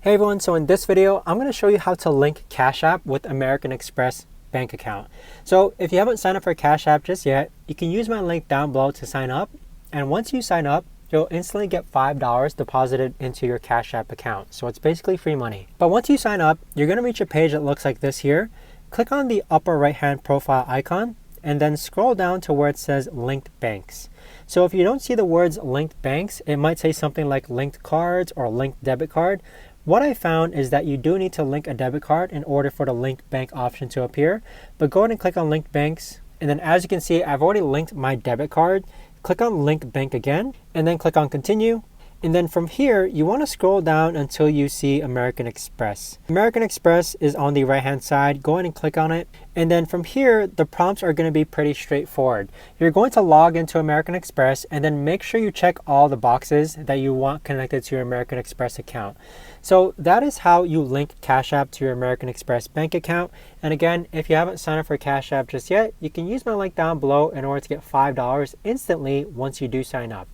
Hey everyone, so in this video, I'm going to show you how to link Cashapp with American Express bank account. So if you haven't signed up for Cashapp just yet, you can use my link down below to sign up. And once you sign up, you'll instantly get $5 deposited into your Cashapp account. So it's basically free money. But once you sign up, you're going to reach a page that looks like this here. Click on the upper right hand profile icon and then scroll down to where it says linked banks. So if you don't see the words linked banks, it might say something like linked cards or linked debit card. What I found is that you do need to link a debit card in order for the linked bank option to appear. But go ahead and click on linked banks. And then as you can see, I've already linked my debit card. Click on link bank again, and then click on continue. And then from here, you want to scroll down until you see American Express. American Express is on the right hand side. Go ahead and click on it. And then from here, the prompts are going to be pretty straightforward. You're going to log into American Express and then make sure you check all the boxes that you want connected to your American Express account. So that is how you link Cashapp to your American Express bank account. And again, if you haven't signed up for Cashapp just yet, you can use my link down below in order to get $5 instantly once you do sign up.